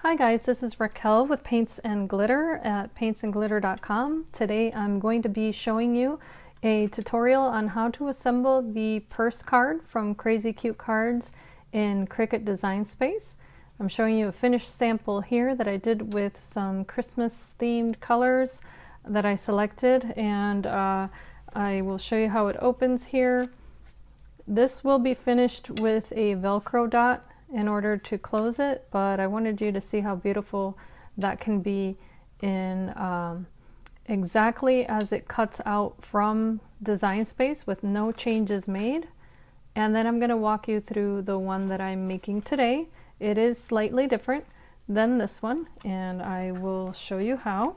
Hi guys, this is Raquel with Paints and Glitter at paintsandglitter.com. Today I'm going to be showing you a tutorial on how to assemble the purse card from Crazy Cute Cards in Cricut Design Space. I'm showing you a finished sample here that I did with some Christmas themed colors that I selected, and I will show you how it opens here. This will be finished with a Velcro dot in order to close it, but I wanted you to see how beautiful that can be in exactly as it cuts out from Design Space with no changes made. And then I'm going to walk you through the one that I'm making today. It is slightly different than this one, and I will show you how.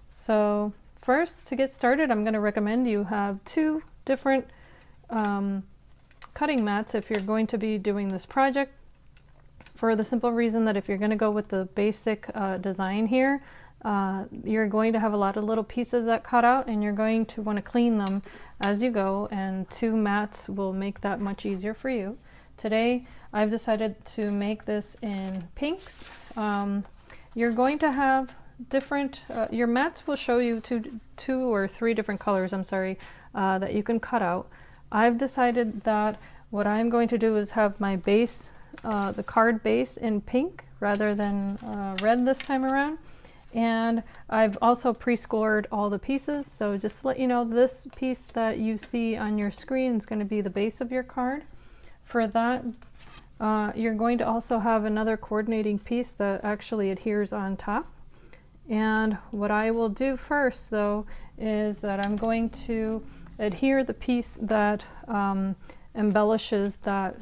So first, to get started, I'm going to recommend you have two different cutting mats if you're going to be doing this project, for the simple reason that if you're going to go with the basic design here, you're going to have a lot of little pieces that cut out, and you're going to want to clean them as you go, and two mats will make that much easier for you. Today I've decided to make this in pinks. You're going to have different, your mats will show you two or three different colors, that you can cut out. I've decided that what I'm going to do is have my base, the card base, in pink rather than red this time around. And I've also pre-scored all the pieces, so just to let you know, this piece that you see on your screen is going to be the base of your card. For that, you're going to also have another coordinating piece that actually adheres on top. And what I will do first, though, is that I'm going to adhere the piece that embellishes that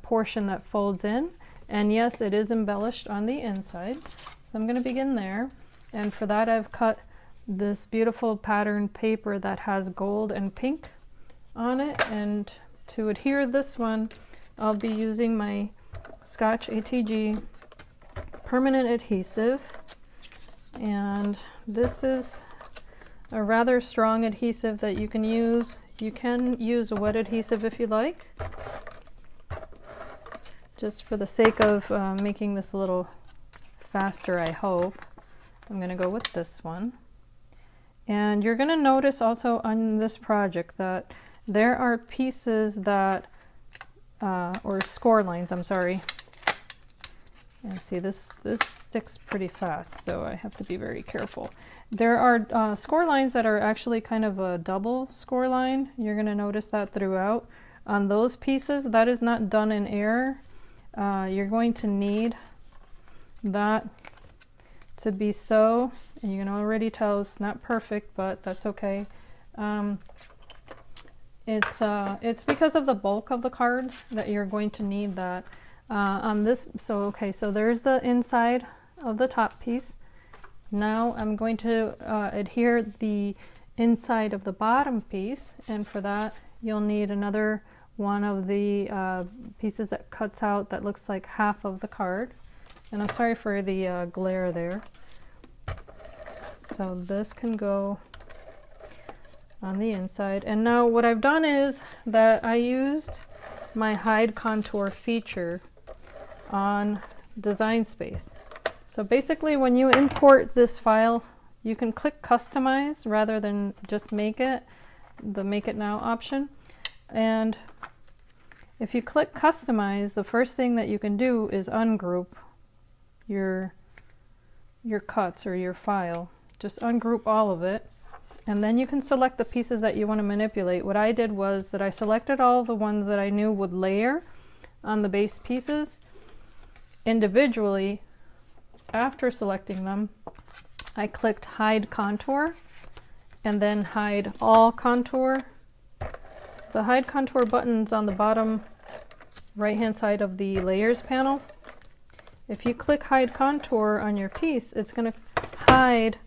portion that folds in. And yes, it is embellished on the inside. So I'm going to begin there. And for that, I've cut this beautiful pattern paper that has gold and pink on it. And to adhere this one, I'll be using my Scotch ATG permanent adhesive. And this is a rather strong adhesive that you can use. You can use a wet adhesive if you like. Just for the sake of making this a little faster, I hope, I'm going to go with this one. And you're going to notice also on this project that there are pieces that, or score lines, I'm sorry. And see, this sticks pretty fast, so I have to be very careful. There are score lines that are actually kind of a double score line. You're going to notice that throughout. On those pieces, that is not done in error. You're going to need that to be so, and you can already tell it's not perfect, but that's okay. It's because of the bulk of the card that you're going to need that on this. So okay, so there's the inside of the top piece. Now I'm going to adhere the inside of the bottom piece, and for that you'll need another one of the pieces that cuts out that looks like half of the card. And I'm sorry for the glare there. So this can go on the inside. And now what I've done is that I used my hide contour feature on Design Space. So basically when you import this file, you can click customize rather than just make it, the make it now option. And if you click customize, the first thing that you can do is ungroup your cuts or your file. Just ungroup all of it, and then you can select the pieces that you want to manipulate. What I did was that I selected all the ones that I knew would layer on the base pieces individually. After selecting them, I clicked hide contour and then hide all contour. The hide contour button's on the bottom right hand side of the layers panel. If you click hide contour on your piece, it's going to hide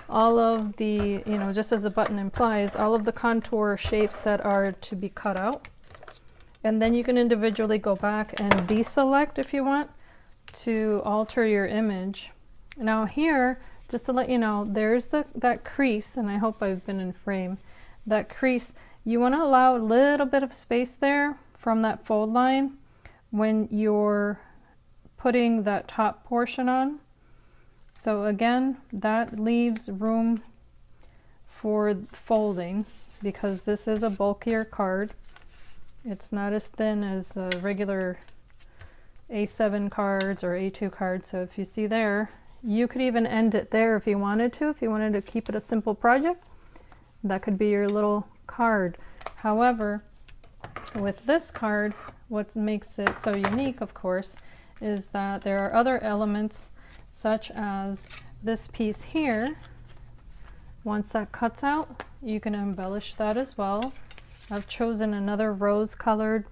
all of the, just as the button implies, all of the contour shapes that are to be cut out. And then you can individually go back and deselect if you want to alter your image. Now here, just to let you know, there's that crease, and I hope I've been in frame. That crease, you want to allow a little bit of space there from that fold line when you're putting that top portion on. So again, that leaves room for folding because this is a bulkier card. It's not as thin as regular A7 cards or A2 cards. So if you see there, you could even end it there if you wanted to. If you wanted to keep it a simple project, that could be your little card. However, with this card, what makes it so unique, of course, is that there are other elements such as this piece here. Once that cuts out, you can embellish that as well. I've chosen another rose-colored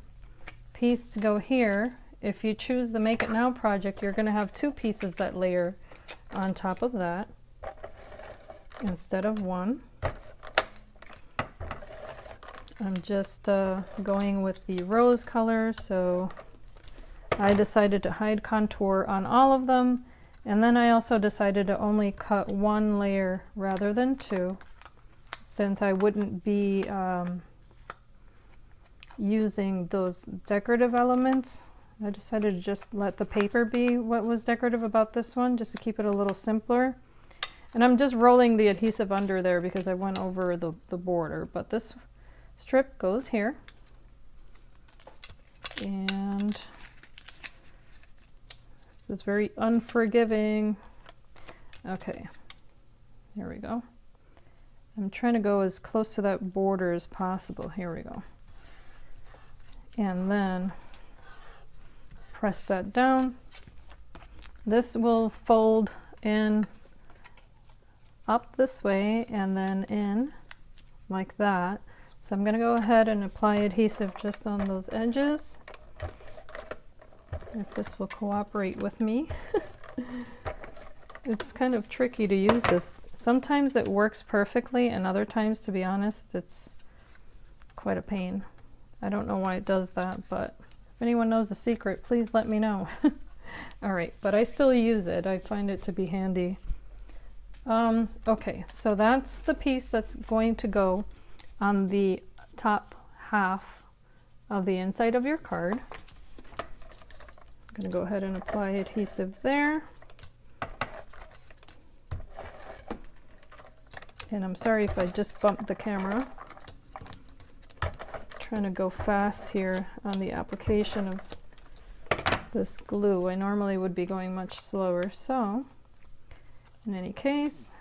piece to go here. If you choose the Make It Now project, you're going to have two pieces that layer on top of that instead of one. I'm just going with the rose color, so I decided to hide contour on all of them, and then I also decided to only cut one layer rather than two, since I wouldn't be using those decorative elements. I decided to just let the paper be what was decorative about this one, just to keep it a little simpler. And I'm just rolling the adhesive under there because I went over the border, but this strip goes here, and this is very unforgiving. Okay, here we go. I'm trying to go as close to that border as possible. Here we go. And then press that down. This will fold in up this way and then in like that. So I'm going to go ahead and apply adhesive just on those edges, if this will cooperate with me. It's kind of tricky to use this. Sometimes it works perfectly, and other times, to be honest, it's quite a pain. I don't know why it does that, but if anyone knows the secret, please let me know. All right, but I still use it. I find it to be handy. Okay, so that's the piece that's going to go on the top half of the inside of your card. I'm going to go ahead and apply adhesive there. And I'm sorry if I just bumped the camera. I'm trying to go fast here on the application of this glue. I normally would be going much slower, so in any case,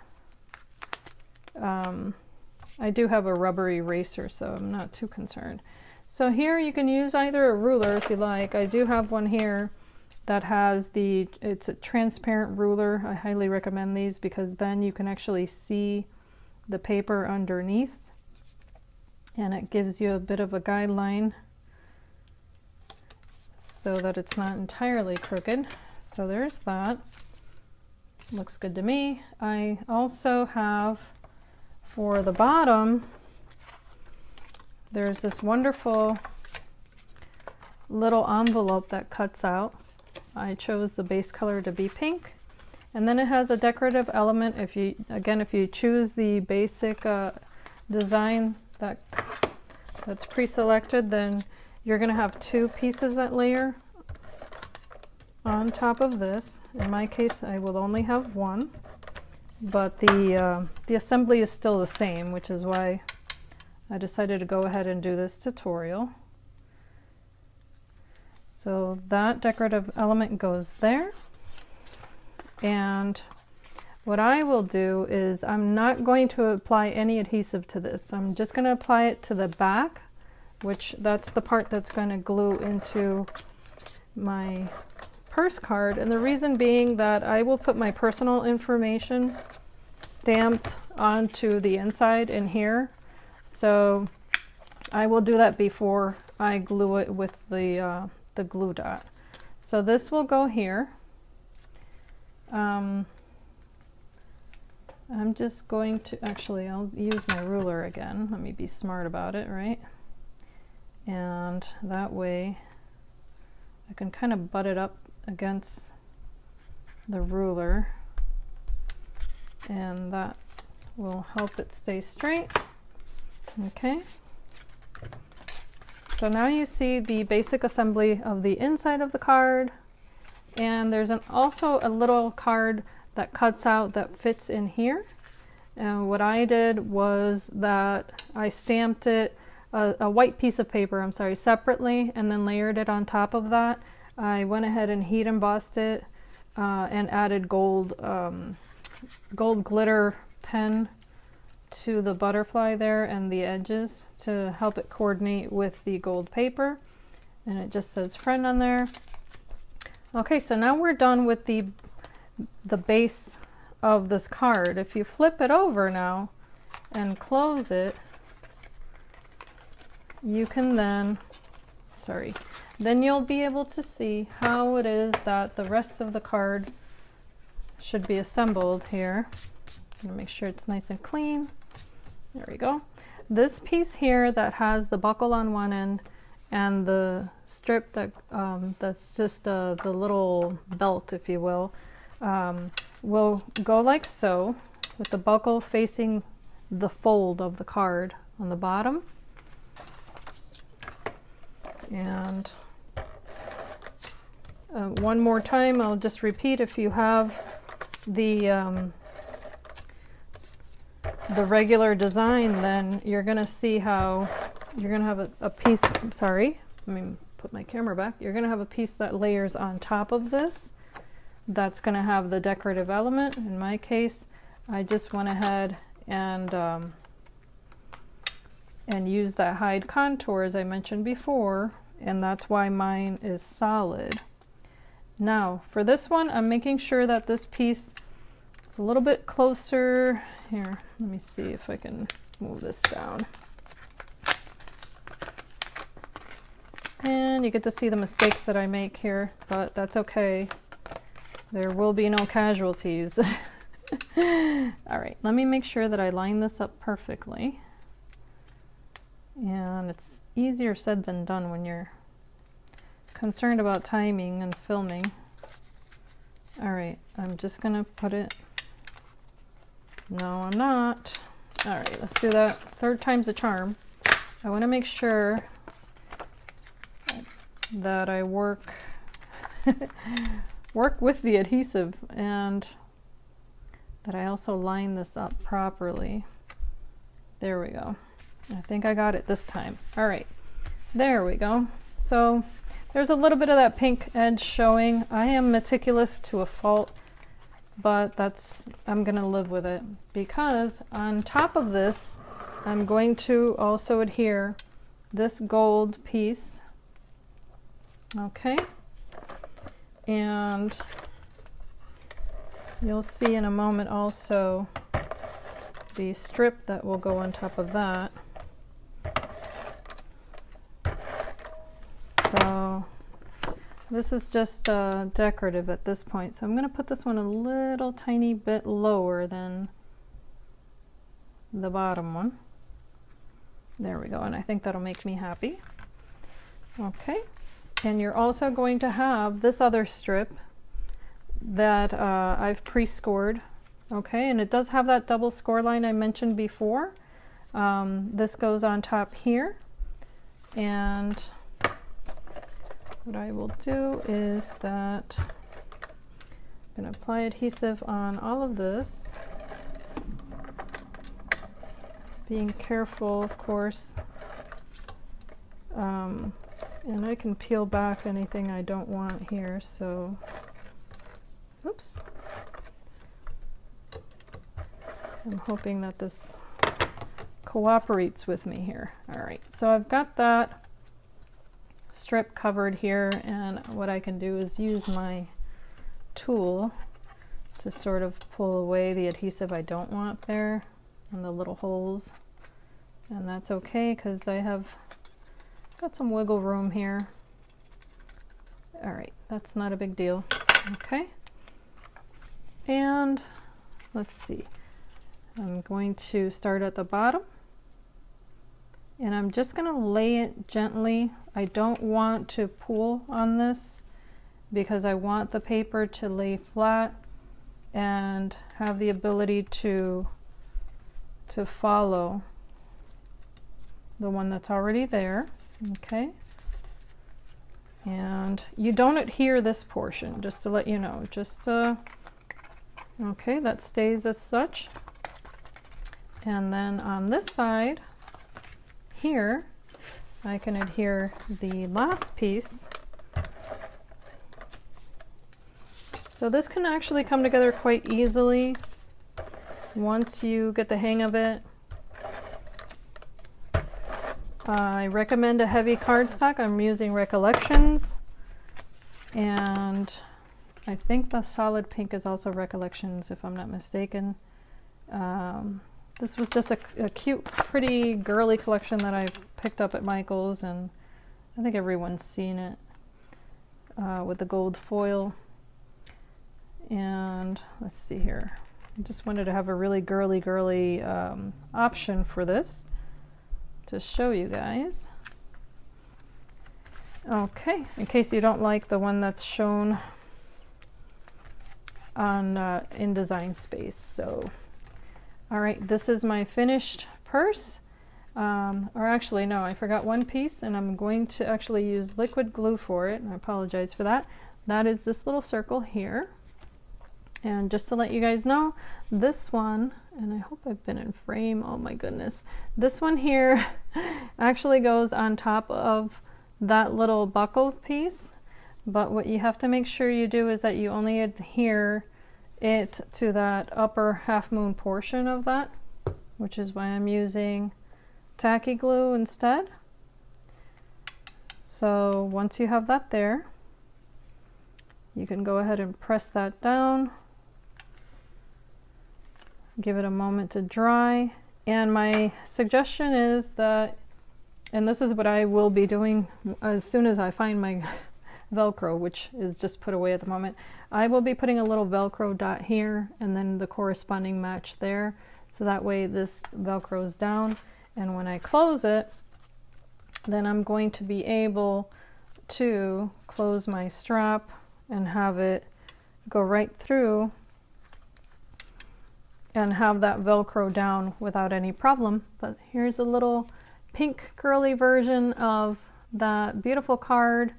I do have a rubber eraser, so I'm not too concerned. So here you can use either a ruler if you like. I do have one here that has it's a transparent ruler. I highly recommend these because then you can actually see the paper underneath, and it gives you a bit of a guideline so that it's not entirely crooked. So there's that. Looks good to me. I also have, for the bottom, there's this wonderful little envelope that cuts out. I chose the base color to be pink, and then it has a decorative element. If you choose the basic design that's pre-selected, then you're going to have two pieces that layer on top of this. In my case, I will only have one, but the assembly is still the same, which is why I decided to go ahead and do this tutorial. So that decorative element goes there. And what I will do is I'm not going to apply any adhesive to this. I'm just going to apply it to the back, which that's the part that's going to glue into my purse card. And the reason being that I will put my personal information stamped onto the inside in here. So I will do that before I glue it with the glue dot. So this will go here. I'm just going to, actually, I'll use my ruler again. Let me be smart about it, right? And that way I can kind of butt it up against the ruler, and that will help it stay straight. Okay. So now you see the basic assembly of the inside of the card, and there's also a little card that cuts out that fits in here. And what I did was that I stamped it, a white piece of paper, I'm sorry, separately, and then layered it on top of that. I went ahead and heat embossed it and added gold glitter pen to the butterfly there and the edges to help it coordinate with the gold paper. And it just says friend on there. Okay, so now we're done with the base of this card. If you flip it over now and close it, you can then you'll be able to see how it is that the rest of the card should be assembled here. I'm gonna make sure it's nice and clean. There we go. This piece here that has the buckle on one end and the strip that that's just the little belt, if you will go like so, with the buckle facing the fold of the card on the bottom. And one more time, I'll just repeat, if you have the regular design, then you're going to see how you're going to have a piece, I'm sorry, let me put my camera back. You're going to have a piece that layers on top of this. That's going to have the decorative element. In my case, I just went ahead and use that hide contour as I mentioned before, and that's why mine is solid. Now for this one, I'm making sure that this piece is a little bit closer. Here, let me see if I can move this down. And you get to see the mistakes that I make here, but that's okay. There will be no casualties. All right, let me make sure that I line this up perfectly. And it's easier said than done when you're concerned about timing and filming. All right, I'm just gonna put it, no, I'm not. All right, let's do that. Third time's a charm. I wanna make sure that I work with the adhesive and that I also line this up properly. There we go. I think I got it this time. All right, there we go. So there's a little bit of that pink edge showing. I am meticulous to a fault, but I'm gonna live with it, because on top of this, I'm going to also adhere this gold piece. Okay. And you'll see in a moment also the strip that will go on top of that. So this is just decorative at this point. So I'm going to put this one a little tiny bit lower than the bottom one. There we go. And I think that'll make me happy. Okay. And you're also going to have this other strip that I've pre-scored, okay, and it does have that double score line I mentioned before. This goes on top here, and what I will do is that I'm going to apply adhesive on all of this, being careful, of course. And I can peel back anything I don't want here, so, oops. I'm hoping that this cooperates with me here. All right, so I've got that strip covered here, and what I can do is use my tool to sort of pull away the adhesive I don't want there and the little holes. And that's okay, because I have got some wiggle room here. All right, that's not a big deal. Okay, and let's see. I'm going to start at the bottom, and I'm just going to lay it gently. I don't want to pull on this because I want the paper to lay flat and have the ability to follow the one that's already there. Okay, and you don't adhere this portion, just to let you know. Just Okay, that stays as such. And then on this side here, I can adhere the last piece. So this can actually come together quite easily once you get the hang of it. I recommend a heavy cardstock. I'm using Recollections, and I think the solid pink is also Recollections, if I'm not mistaken. This was just a cute, pretty girly collection that I picked up at Michael's, and I think everyone's seen it with the gold foil. And let's see here. I just wanted to have a really girly option for this to show you guys. Okay, in case you don't like the one that's shown on in Design Space. So, all right, this is my finished purse. Or actually, no, I forgot one piece, and I'm going to actually use liquid glue for it, and I apologize for that. That is this little circle here. And just to let you guys know, this one, and I hope I've been in frame, oh my goodness, this one here actually goes on top of that little buckle piece. But what you have to make sure you do is that you only adhere it to that upper half moon portion of that, which is why I'm using tacky glue instead. So once you have that there, you can go ahead and press that down. Give it a moment to dry. And my suggestion is that, and this is what I will be doing as soon as I find my Velcro, which is just put away at the moment, I will be putting a little Velcro dot here and then the corresponding match there. So that way this Velcro's down. And when I close it, then I'm going to be able to close my strap and have it go right through and have that Velcro down without any problem. But here's a little pink girly version of that beautiful card.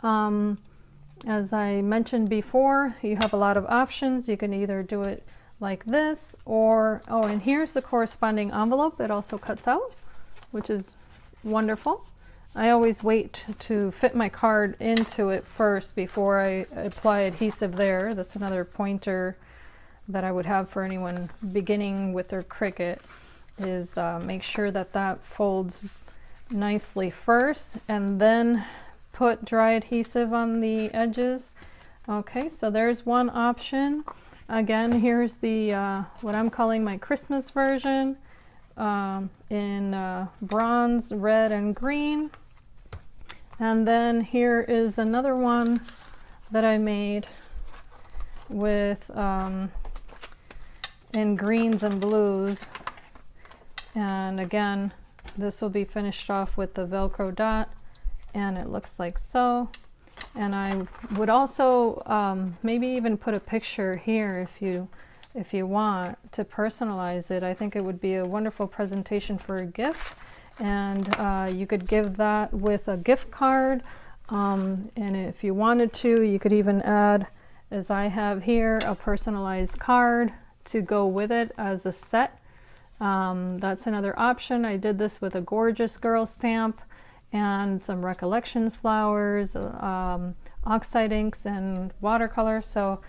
As I mentioned before, you have a lot of options. You can either do it like this, or, oh, and here's the corresponding envelope. It also cuts out, which is wonderful. I always wait to fit my card into it first before I apply adhesive there. That's another pointer that I would have for anyone beginning with their Cricut, is make sure that that folds nicely first and then put dry adhesive on the edges. Okay, so there's one option. Again, here's the what I'm calling my Christmas version in bronze, red, and green. And then here is another one that I made with in greens and blues. And again, this will be finished off with the Velcro dot, and it looks like so. And I would also maybe even put a picture here if you want to personalize it. I think it would be a wonderful presentation for a gift, and you could give that with a gift card, and if you wanted to, you could even add, as I have here, a personalized card to go with it as a set. That's another option. I did this with a gorgeous girl stamp and some Recollections flowers, oxide inks, and watercolor. So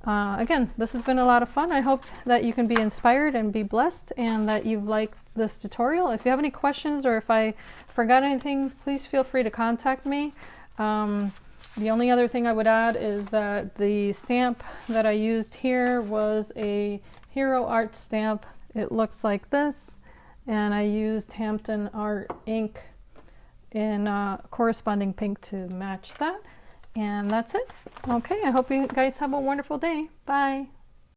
again, this has been a lot of fun. I hope that you can be inspired and be blessed, and that you've liked this tutorial. If you have any questions or if I forgot anything, please feel free to contact me. The only other thing I would add is that the stamp that I used here was a Hero Art stamp. It looks like this, and I used Hampton Art ink in corresponding pink to match that. And that's it. Okay, I hope you guys have a wonderful day. Bye.